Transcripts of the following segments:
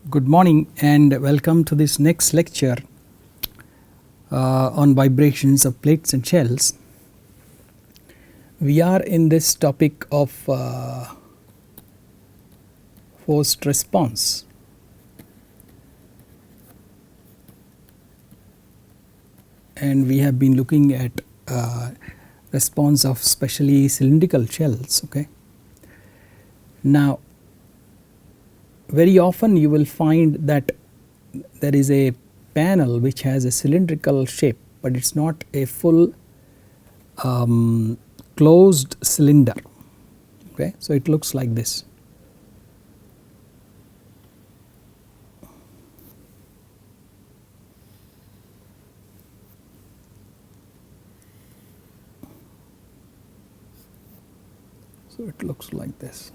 Good morning and welcome to this next lecture on vibrations of plates and shells. We are in this topic of forced response. And we have been looking at response of specially cylindrical shells. Okay. Now, very often you will find that there is a panel which has a cylindrical shape, but it is not a full closed cylinder. Okay. So, it looks like this. So, it looks like this.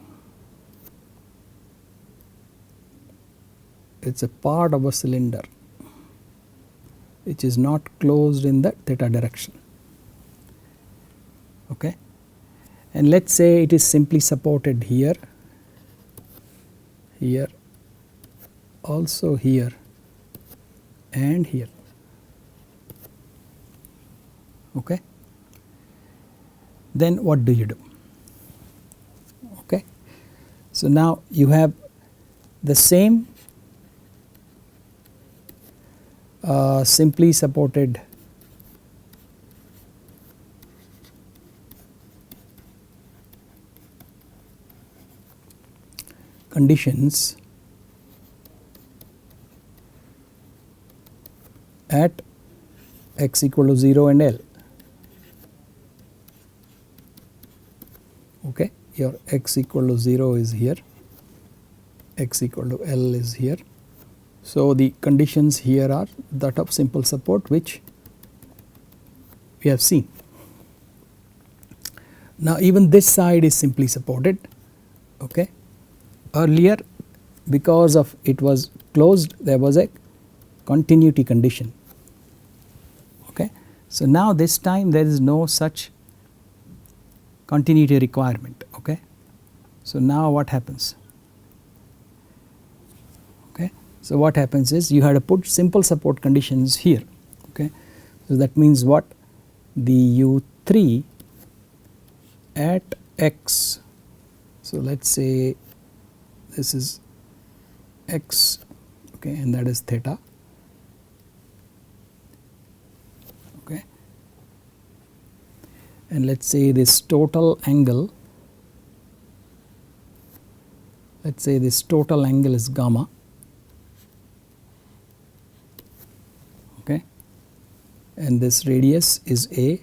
It is a part of a cylinder which is not closed in the theta direction. Okay. And let us say it is simply supported here, here, also here and here. Okay. Then what do you do? Okay. So, now you have the same simply supported conditions at x equal to 0 and L. Okay. Your x equal to 0 is here, x equal to L is here. So, the conditions here are that of simple support which we have seen. Now, even this side is simply supported. Okay. Earlier, because of it was closed, there was a continuity condition. Okay. So, now this time there is no such continuity requirement. Okay. So, now what happens? Okay. So, what happens is you had to put simple support conditions here. Okay. So, that means what? The U3 at x. So, let us say this is x, okay, and that is theta. Okay. And let us say this total angle, let us say this total angle is gamma. Okay. And this radius is a,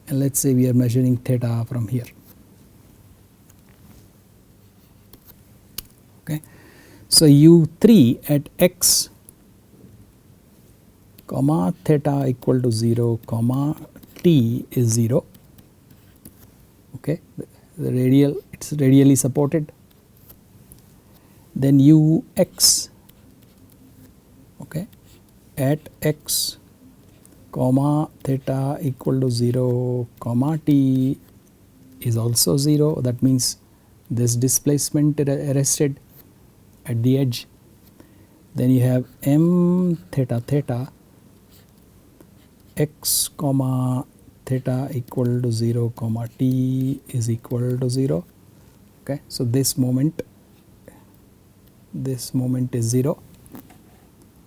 and let us say we are measuring theta from here. Okay. So, U3 at x comma theta equal to 0 comma t is 0. Okay. The radial, it is radially supported. Then Ux, okay, at x comma theta equal to 0 comma t is also 0. That means this displacement arrested at the edge. Then you have m theta theta x comma theta equal to 0 comma t is equal to 0. Okay. So, this moment is 0.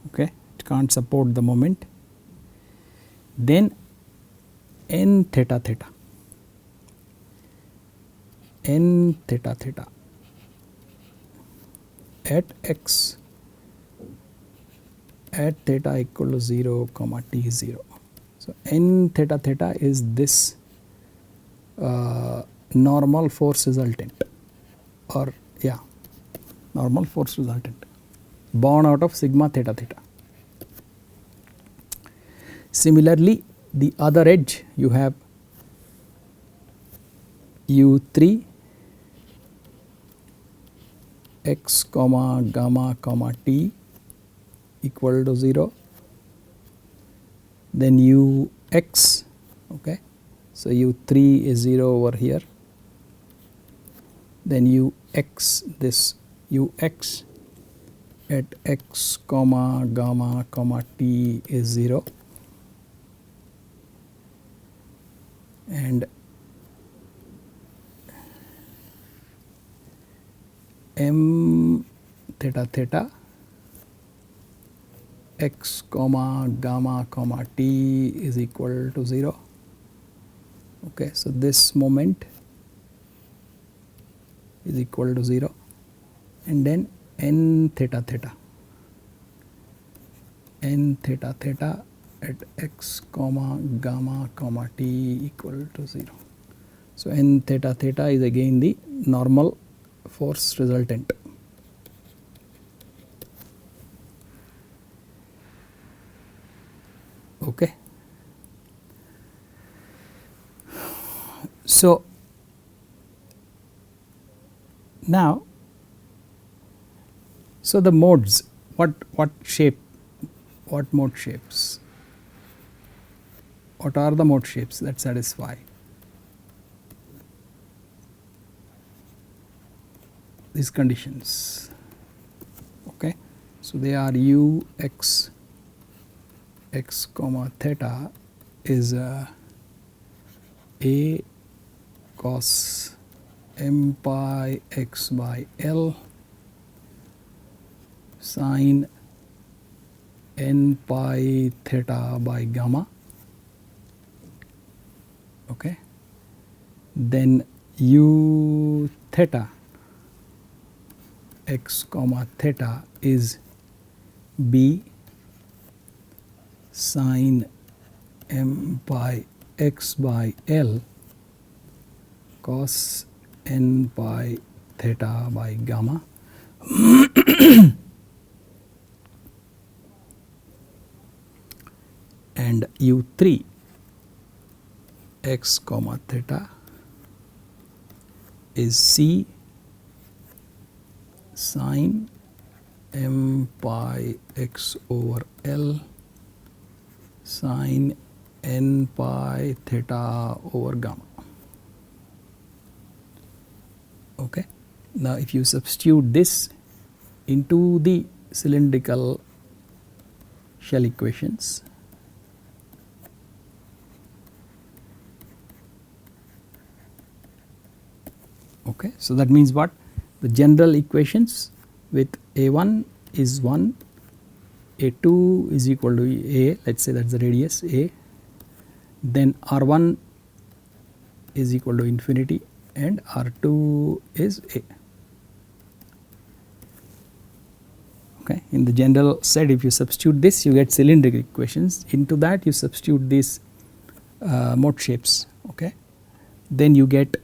Okay. It can't support the moment. Then n theta theta at x at theta equal to 0 comma t is 0. So, n theta theta is this normal force resultant, or normal force resultant born out of sigma theta theta. Similarly, the other edge you have U3 x comma gamma comma t equal to 0, then Ux, okay. So, U3 is 0 over here, then ux, this ux at x comma gamma comma t is 0, and m theta theta x comma gamma comma t is equal to 0. Okay, so this moment is equal to 0, and then n theta theta at x comma gamma comma t equal to 0. So n theta theta is again the normal force resultant. Okay. So now, so the modes, what shape, what mode shapes, what are the mode shapes that satisfy these conditions? Okay, so they are ux x comma theta is a cos m pi x by L sin n pi theta by gamma. Okay, then u theta x comma theta is b sin m pi x by L cos n pi theta by gamma. And u3 x comma theta is c sin m pi x over L sin n pi theta over gamma. Okay. Now if you substitute this into the cylindrical shell equations, okay, so that means what? The general equations with A1 is 1, A2 is equal to A, let us say that is the radius A, then R1 is equal to infinity and R2 is A. Okay. In the general set, if you substitute this, you get cylindrical equations. Into that you substitute these mode shapes. Okay. Then you get,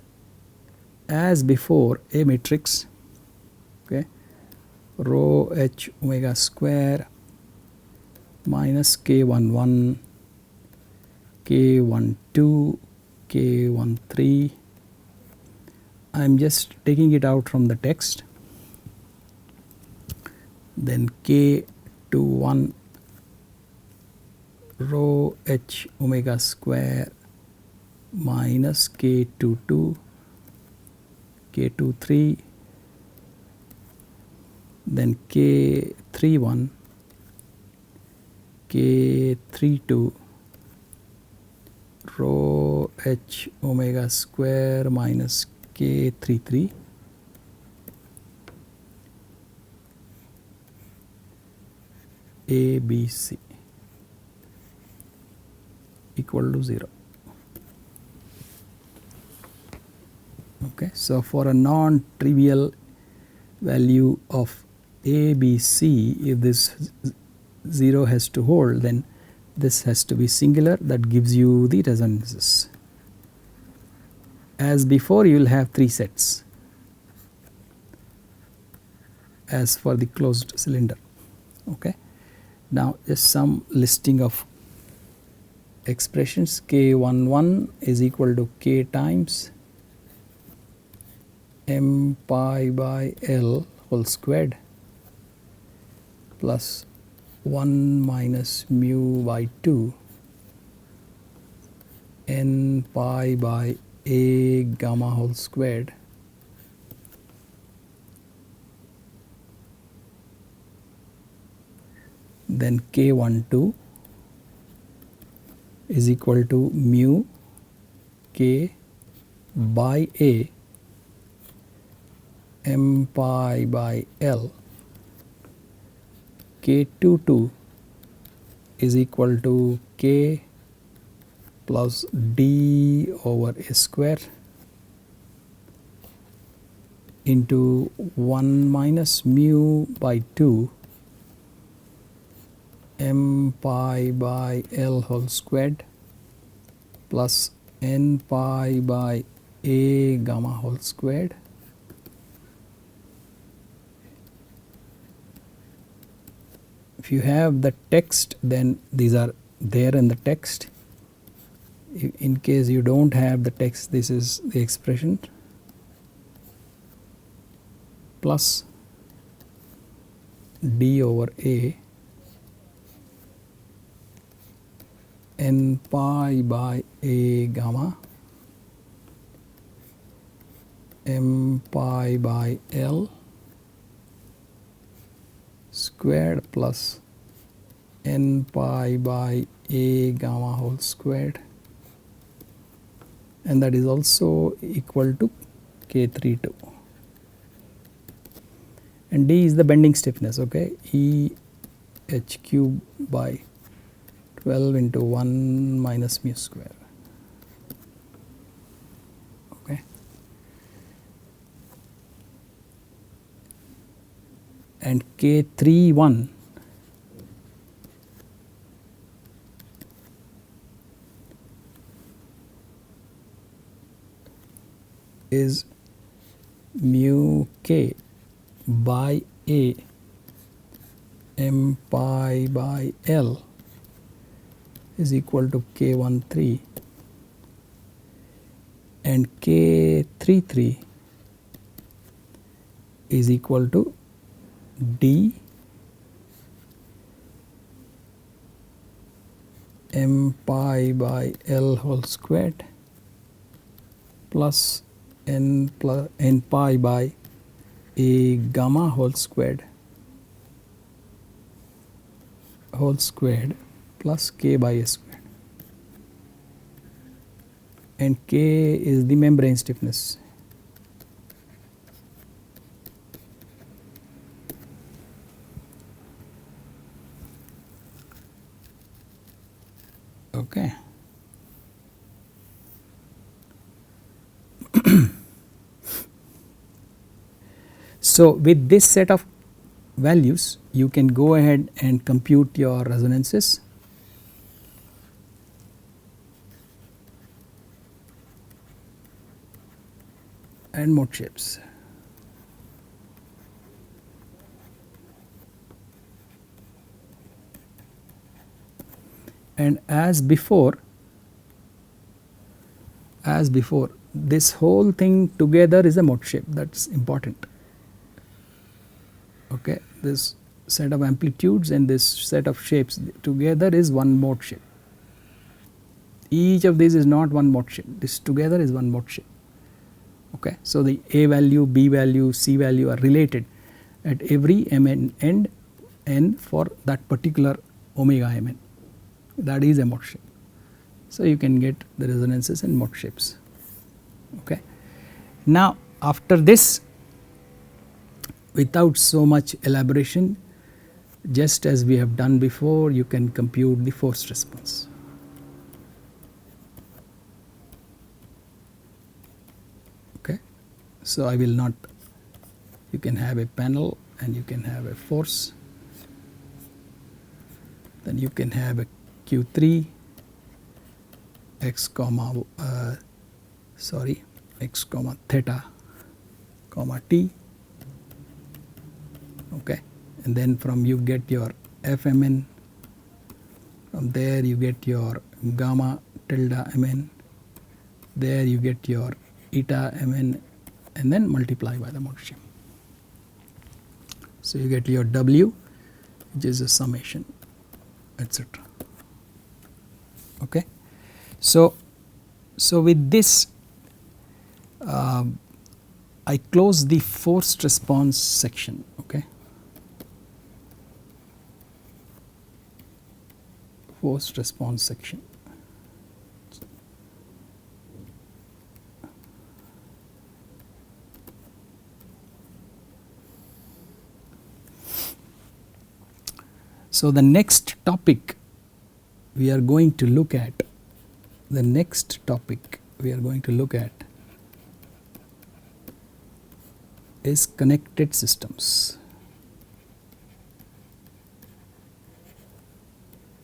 as before, a matrix, okay, rho h omega square minus k11, k12, k13. I am just taking it out from the text. Then k21 rho h omega square minus k22, k23, then k31, k32 rho h omega square minus k33, A B C equal to 0. Okay, so for a non-trivial value of A B C, if this 0 has to hold, then this has to be singular. That gives you the resonances. As before, you will have 3 sets as for the closed cylinder. Okay. Now just some listing of expressions. K11 is equal to K times m pi by L whole squared plus 1 minus mu by 2 n pi by A gamma whole squared then K12 is equal to mu K by A m pi by L. K22 is equal to K plus D over A square into 1 minus mu by 2 m pi by L whole squared plus n pi by A gamma whole squared if you have the text, then these are there in the text. In case you don't have the text, this is the expression plus d over A n pi by A gamma m pi by L squared plus n pi by A gamma whole squared, and that is also equal to K32, and D is the bending stiffness. Okay, E h cube by 12 into 1 minus mu square. Okay, and K31 is mu K by A m pi by L is equal to K13, and K33 is equal to D m pi by L whole squared plus n pi by A gamma whole squared plus K by A squared, and K is the membrane stiffness. Okay. So with this set of values, you can go ahead and compute your resonances. And mode shapes. And as before, this whole thing together is a mode shape. That's important. Okay, this set of amplitudes and this set of shapes together is one mode shape. Each of these is not one mode shape. This together is one mode shape. Okay, so the A value, B value, C value are related at every mn end n for that particular omega mn. That is a mode shape. So you can get the resonances in mode shapes. Okay. Now after this, without so much elaboration, just as we have done before, you can compute the forced response. Okay. So I will not, you can have a panel and you can have a force, then you can have a Q3 x comma theta comma t. Okay, and then from you get your Fmn, from there you get your gamma tilde mn, there you get your eta mn, and then multiply by the mode shape. So you get your W, which is a summation, etc. Okay. So with this, I close the forced response section. Okay. post response section. So the next topic we are going to look at, is connected systems.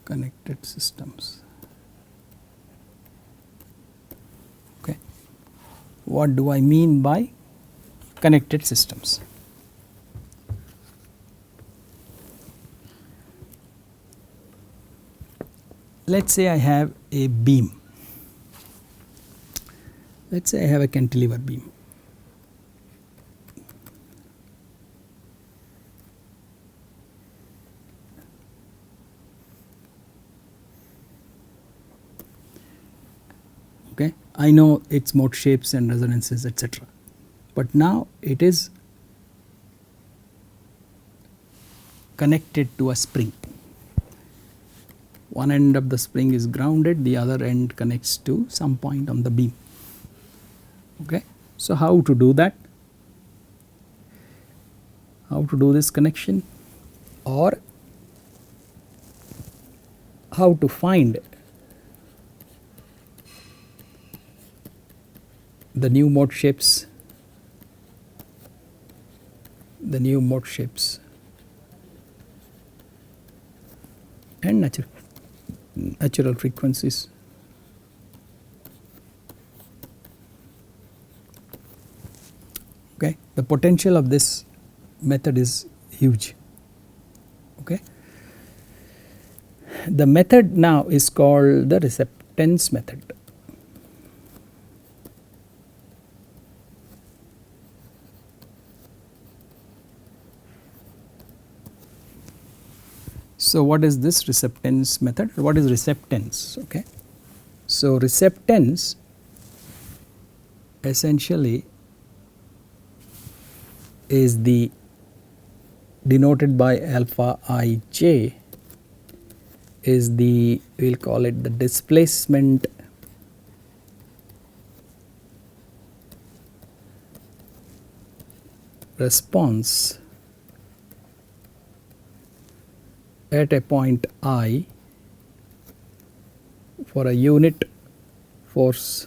Connected systems. Okay. What do I mean by connected systems? Let us say I have a beam. Let us say I have a cantilever beam. Okay. I know its mode shapes and resonances, etc. But now it is connected to a spring. One end of the spring is grounded, the other end connects to some point on the beam. Okay. So how to do that? How to do this connection, or how to find the new mode shapes, and natural frequencies. Okay. The potential of this method is huge. Okay. The method now is called the receptance method. So what is this receptance method? What is receptance? Okay. So receptance essentially is denoted by alpha ij, is we will call it the displacement response at a point I for a unit force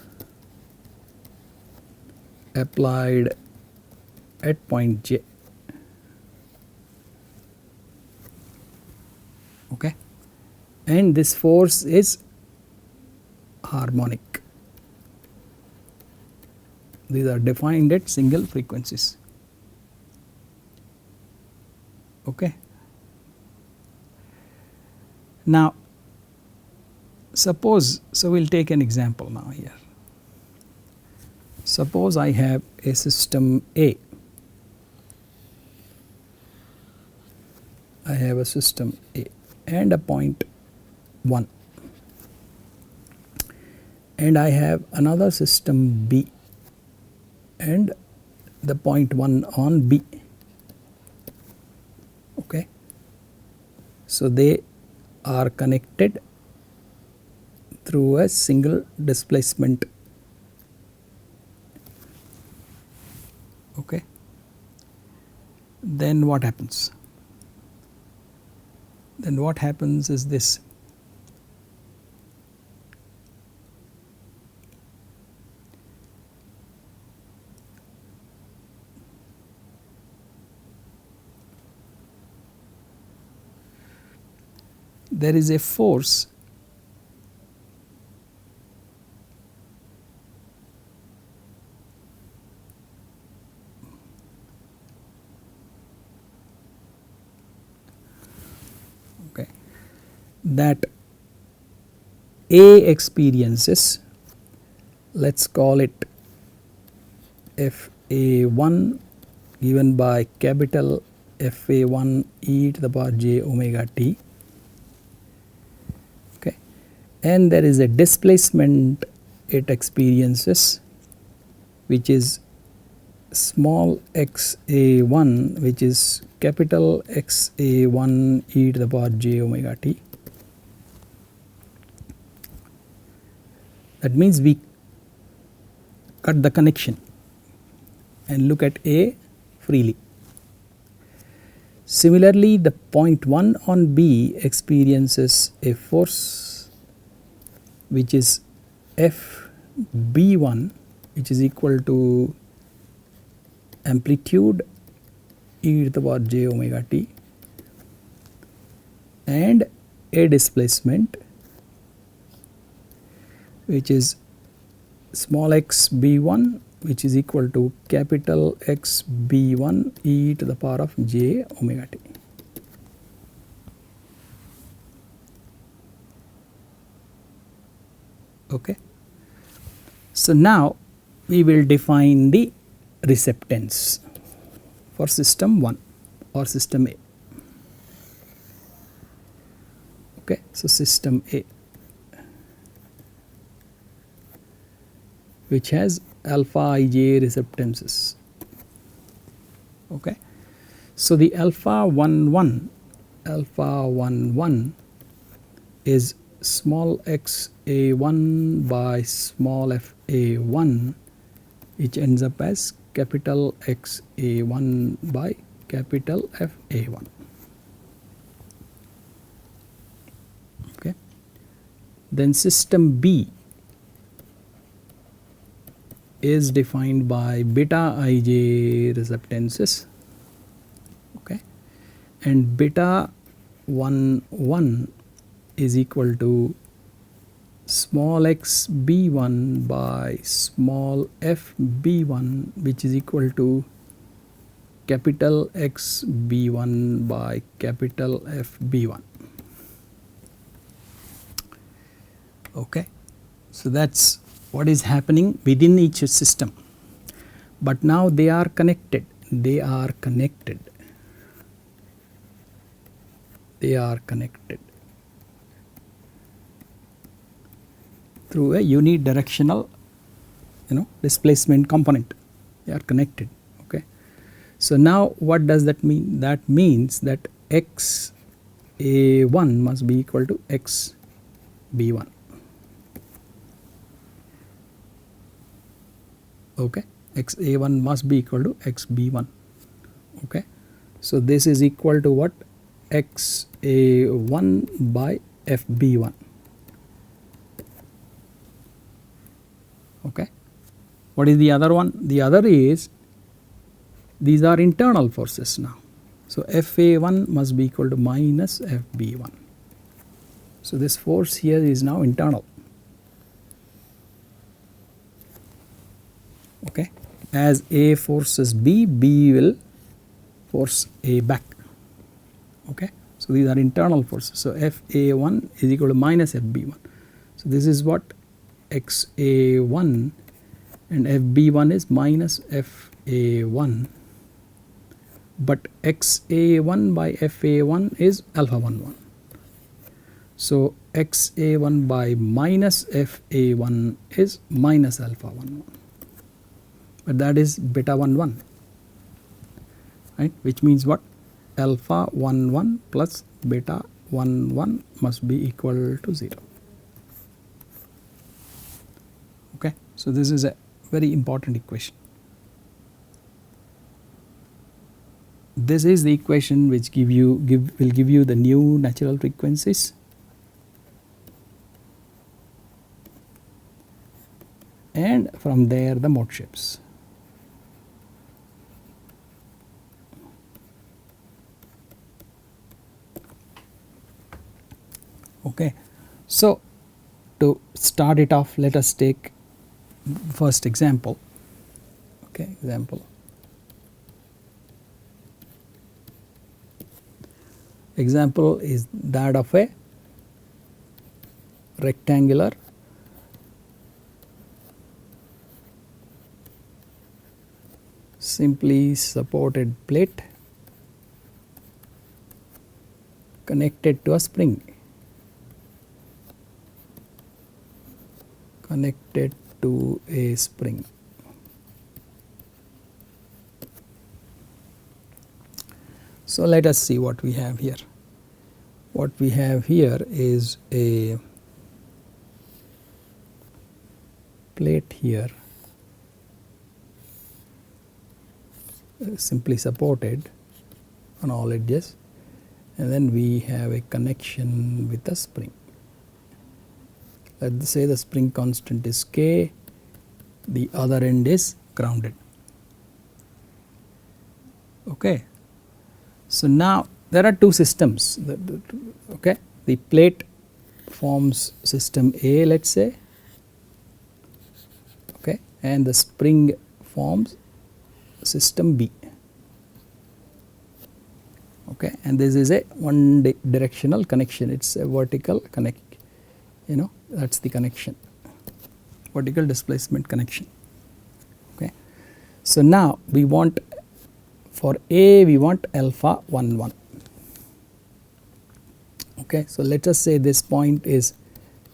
applied at point j. Okay. And this force is harmonic. These are defined at single frequencies. Okay. Now suppose, so we will take an example now here. Suppose I have a system A. I have a system A and a point 1, and I have another system B and the point 1 on B. Okay. So they are connected through a single displacement. Okay. Then what happens? Then what happens is this. There is a force okay, that A experiences, let us call it FA1 given by capital FA1 e to the power j omega t. Okay. And there is a displacement it experiences which is small xa1, which is capital XA1 e to the power j omega t. That means we cut the connection and look at A freely. Similarly, the point 1 on B experiences a force which is Fb1, which is equal to amplitude e to the power j omega t, and a displacement which is small x b1, which is equal to capital X b1 e to the power of j omega t. Okay. So now we will define the receptance for system 1 or system A. Okay. So system A, which has alpha ij receptances. Okay. So the alpha 11 is small x a1 by small f a1, which ends up as capital X a1 by capital F a1. Okay. Then system B is defined by beta ij receptances, okay, and beta 11 is equal to small x b1 by small f b1, which is equal to capital X b1 by capital F b1. Okay. So that's what is happening within each system, but now they are connected, they are connected through a unidirectional displacement component. They are connected. Okay. So now what does that mean? That means that x a1 must be equal to x b1. Okay. X a1 must be equal to x b1. Okay. So this is equal to what? X a1 by f b1. Okay. What is the other one? The other is, these are internal forces now. So Fa1 must be equal to minus Fb1. So this force here is now internal. Okay. As A forces B, B will force A back. Okay. So these are internal forces. So Fa1 is equal to minus Fb1. So this is what Xa1, and Fb1 is minus Fa1, but Xa1 by Fa1 is alpha 11. So Xa1 by minus Fa1 is minus alpha 11, but that is beta 11, right, which means what? Alpha 11 plus beta 11 must be equal to 0. Okay. So this is a very important equation. This is the equation which will give you the new natural frequencies, and from there the mode shapes. Okay. So to start it off, let us take first example. Okay. Example is that of a rectangular simply supported plate connected to a spring. So let us see what we have here. What we have here is a plate here simply supported on all edges, and then we have a connection with the spring. Let us say the spring constant is K, the other end is grounded. Okay. So now there are two systems. Okay, the plate forms system A, let us say, okay, and the spring forms system B. Okay, and this is a one directional connection. It's a vertical connect. You know, that's the connection. Vertical displacement connection. Okay. So now we want, for A we want alpha 1 1. Okay. So let us say this point is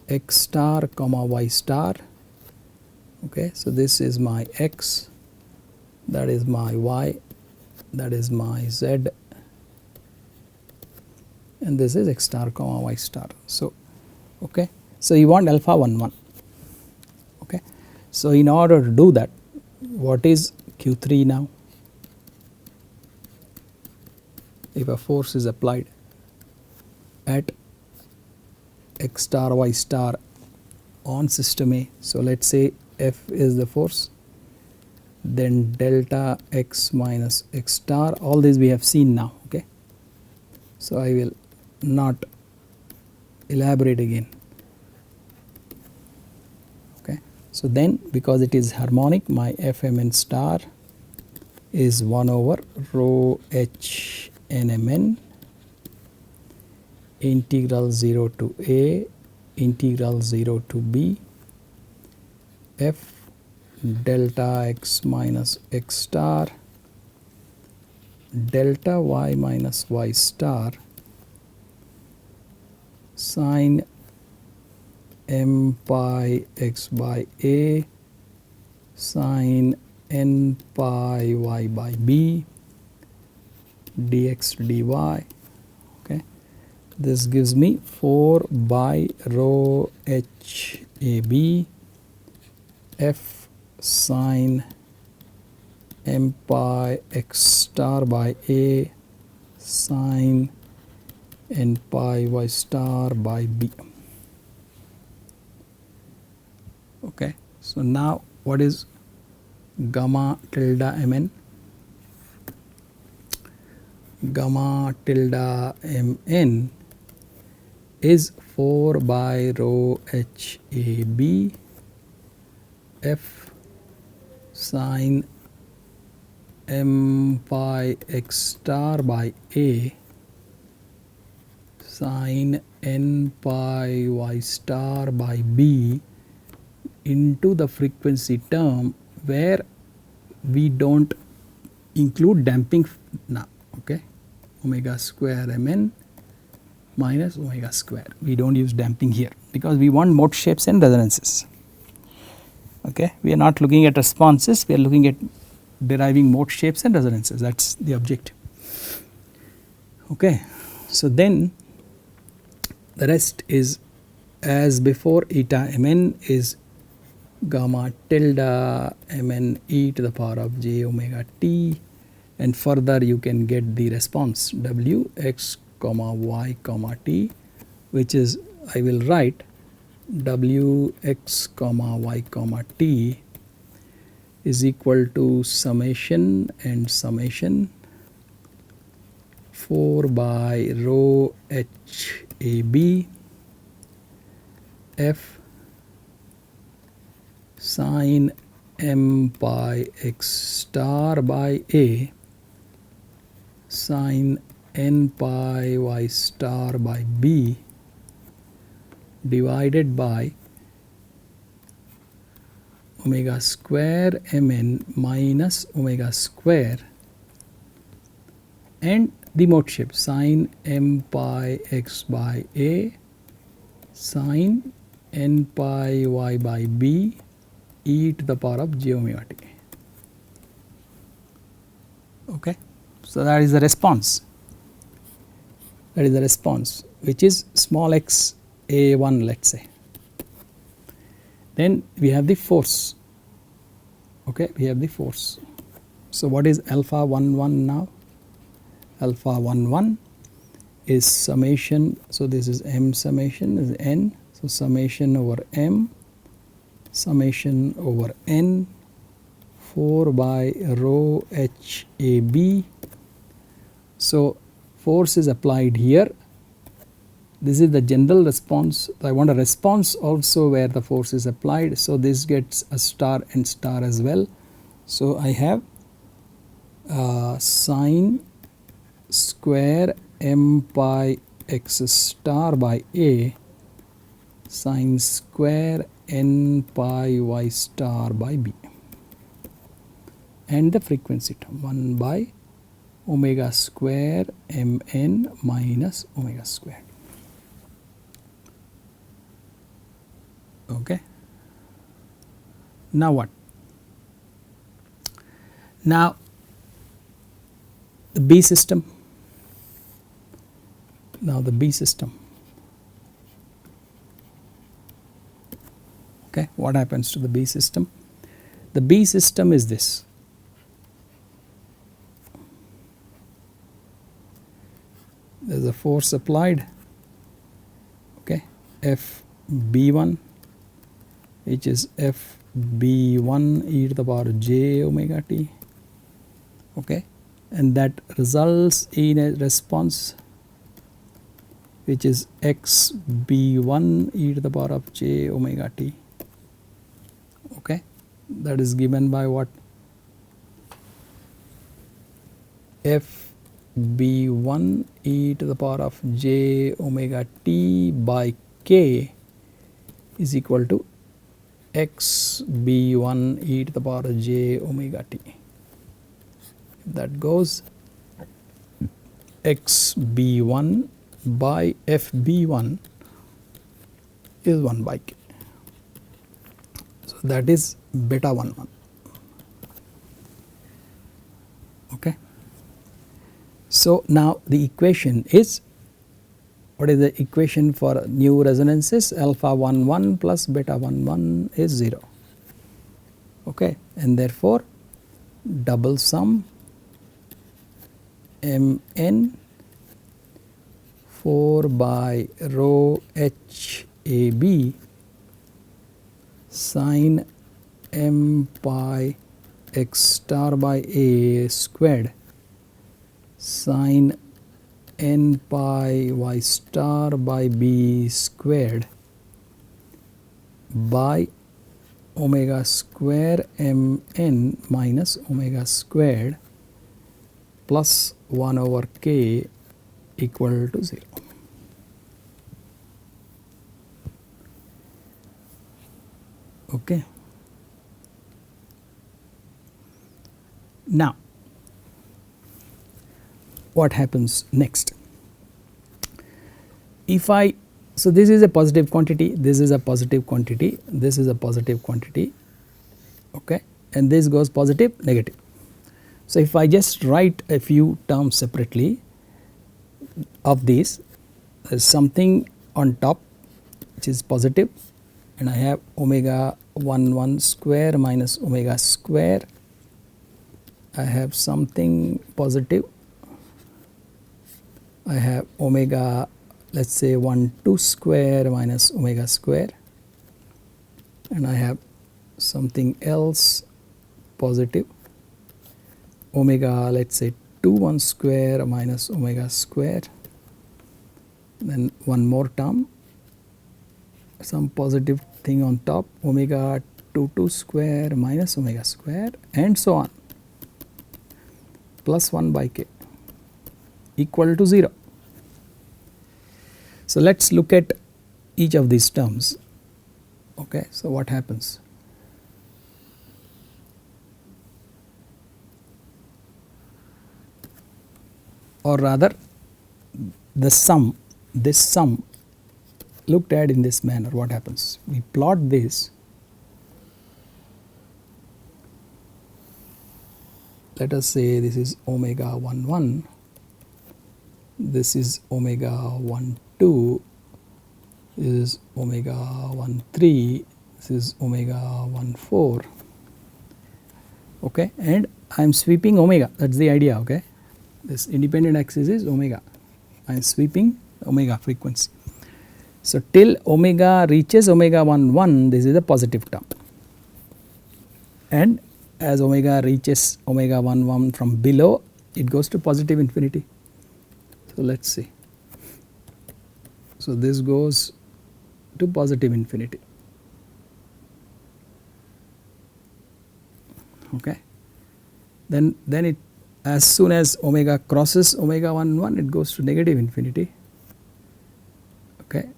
x star comma y star. Okay. So this is my x, that is my y, that is my z, and this is x star comma y star. So okay. So you want alpha 1 1. Okay. So in order to do that, what is Q3 now? If a force is applied at x star y star on system A, so let us say F is the force, then delta x minus x star, all these we have seen now. Okay. So I will not elaborate again. Okay. So then, because it is harmonic, my Fmn star is 1 over rho h nmn integral 0 to A integral 0 to B f delta x minus x star delta y minus y star sin m pi x by A sin n pi y by B dx dy. Okay. This gives me 4 by rho h a b f sin m pi x star by A sin n pi y star by B. Okay. So now what is gamma tilde mn? Gamma tilde mn is 4 by rho h a b f sin m pi x star by A sin n pi y star by B into the frequency term where we do not include damping now. Okay. Omega square mn minus omega square. We do not use damping here because we want mode shapes and resonances. Okay. We are not looking at responses, we are looking at deriving mode shapes and resonances, that is the objective. Okay. So then the rest is as before, eta mn is gamma tilde mn e to the power of j omega t, and further you can get the response w x comma y comma t, which is, I will write w x comma y comma t is equal to summation and summation 4 by rho h a b f sin m pi x star by A sin n pi y star by B divided by omega square mn minus omega square and the mode shape sin m pi x by A sin n pi y by B e to the power of j omega t. Okay. So that is the response. That is the response, which is small x a1, let us say. then we have the force. Okay, we have the force. So what is alpha 11 now? Alpha 11 is summation, so this is m summation is n, so summation over m summation over n 4 by rho h a b. So force is applied here. This is the general response. I want a response also where the force is applied, so this gets a star and star as well. So I have sine square m pi x star by a sine square n pi y star by b, and the frequency term 1 by omega square mn minus omega square. Okay. Now what? Now the B system. Now the B system. Okay, what happens to the B system? The B system is this. There is a force applied. Okay, F B1, which is F B1 e to the power j omega t. Okay, and that results in a response which is x B1 e to the power of j omega t. Okay, that is given by what? F B1 e to the power of j omega t by k is equal to x B1 e to the power of j omega t. If that goes, x B1 by f B1 is 1 by k. So that is beta 11. Okay. So now the equation is, what is the equation for new resonances? Alpha 11 plus beta 11 is 0. Okay, and therefore double sum mn 4 by rho h a b sine m pi x star by a squared sine n pi y star by b squared by omega square mn minus omega squared plus 1 over k equal to 0. Okay. Now what happens next? If I, so this is a positive quantity, this is a positive quantity, this is a positive quantity, okay, and this goes positive, negative. So if I just write a few terms separately of these, there is something on top which is positive, and I have omega 11 square minus omega square. I have something positive, I have omega, let us say 1 2 square minus omega square, and I have something else positive, omega, let us say 2 1 square minus omega square, then one more term, some positive thing on top, omega 2 2 square minus omega square, and so on, plus 1 by k equal to 0. So let us look at each of these terms. Okay, so what happens? Or rather the sum, this sum looked at in this manner, what happens? We plot this, let us say this is omega 11, this is omega 12, this is omega 13, this is omega 1 4, okay, and I am sweeping omega, that is the idea, okay. This independent axis is omega, I am sweeping omega frequency. So, till omega reaches omega 1 1, this is a positive term, and as omega reaches omega 1 1 from below, it goes to positive infinity. So, let us see. So, this goes to positive infinity, okay. Then it, as soon as omega crosses omega 1 1, it goes to negative infinity, okay,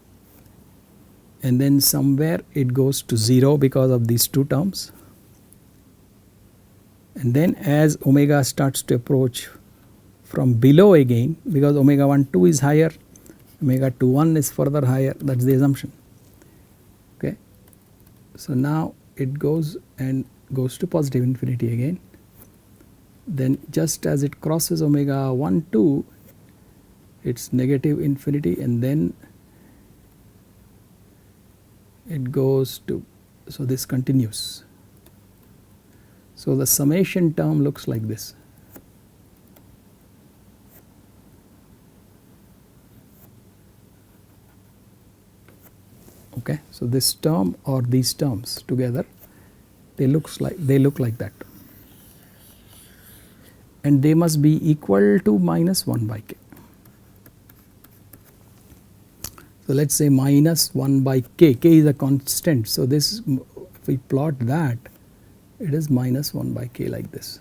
and then somewhere it goes to 0 because of these two terms, and then as omega starts to approach from below again, because omega 1 2 is higher, omega 2 1 is further higher, that is the assumption, okay. So, now it goes and goes to positive infinity again, then just as it crosses omega 1 2, it is negative infinity, and then it goes to, so this continues. So, the summation term looks like this. Okay. So, this term or these terms together, they look like that, and they must be equal to minus 1 by k. So, let us say minus 1 by k, k is a constant. So, this, if we plot that, it is minus 1 by k like this,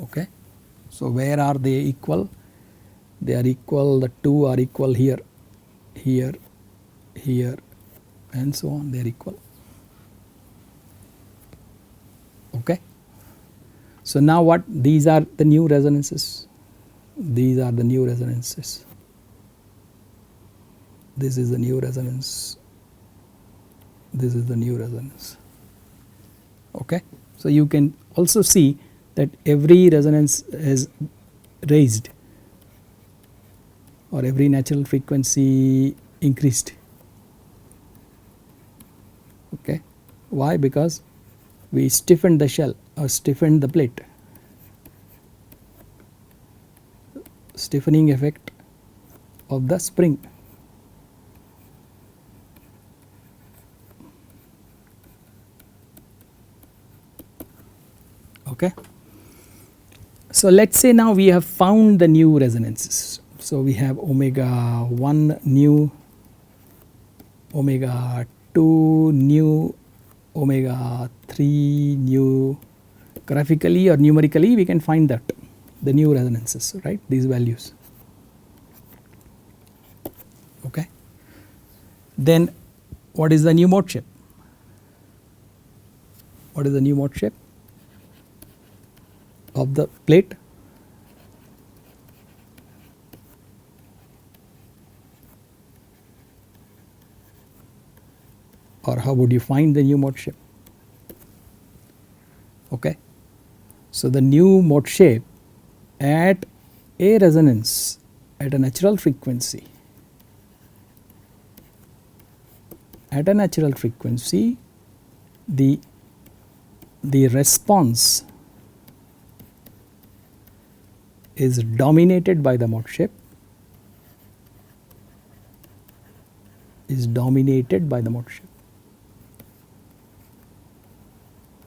okay. So, where are they equal? They are equal, the two are equal here, here, here, and so on, they are equal, okay. So, now what, these are the new resonances, these are the new resonances, this is the new resonance, this is the new resonance, okay. So, you can also see that every resonance is raised, or every natural frequency increased, okay. Why? Because we stiffened the shell or stiffened the plate, stiffening effect of the spring, okay. So, let us say now we have found the new resonances. So, we have omega 1 new, omega 2 new, omega 3 new. Graphically or numerically we can find that, the new resonances, right, these values, okay. Then what is the new mode shape? What is the new mode shape of the plate? Or how would you find the new mode shape? Okay. So, the new mode shape at a resonance at a natural frequency, the response is dominated by the mode shape,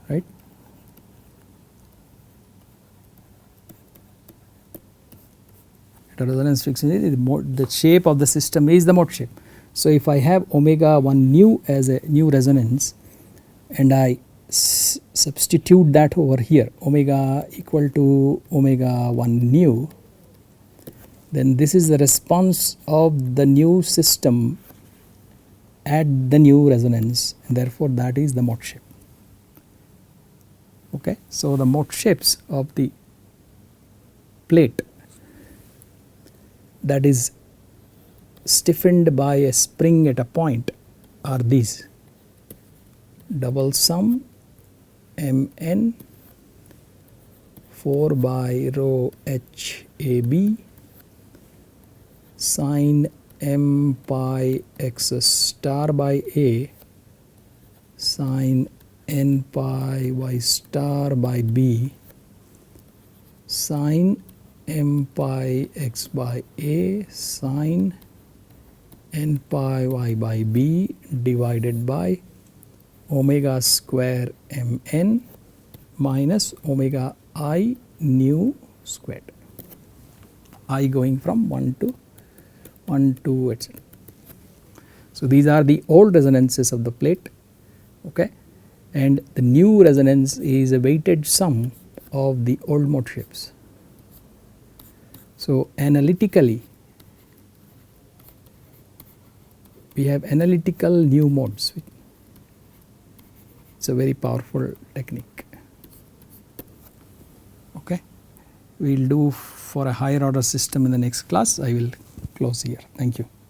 right. At a resonance frequency, the shape of the system is the mode shape. So, if I have omega 1 nu as a new resonance and I substitute that over here, omega equal to omega 1 nu, then this is the response of the new system at the new resonance, and therefore that is the mode shape, okay. So, the mode shapes of the plate that is stiffened by a spring at a point are these: double sum Mn 4 by rho h a b sine m pi x star by a sin n pi y star by b sin m pi x by a sin n pi y by b divided by omega square mn minus omega I nu squared, I going from 1 to 1 to etc. So, these are the old resonances of the plate, okay, and the new resonance is a weighted sum of the old mode shapes. So, analytically we have analytical new modes. It is a very powerful technique. Okay. We will do for a higher order system in the next class. I will close here. Thank you.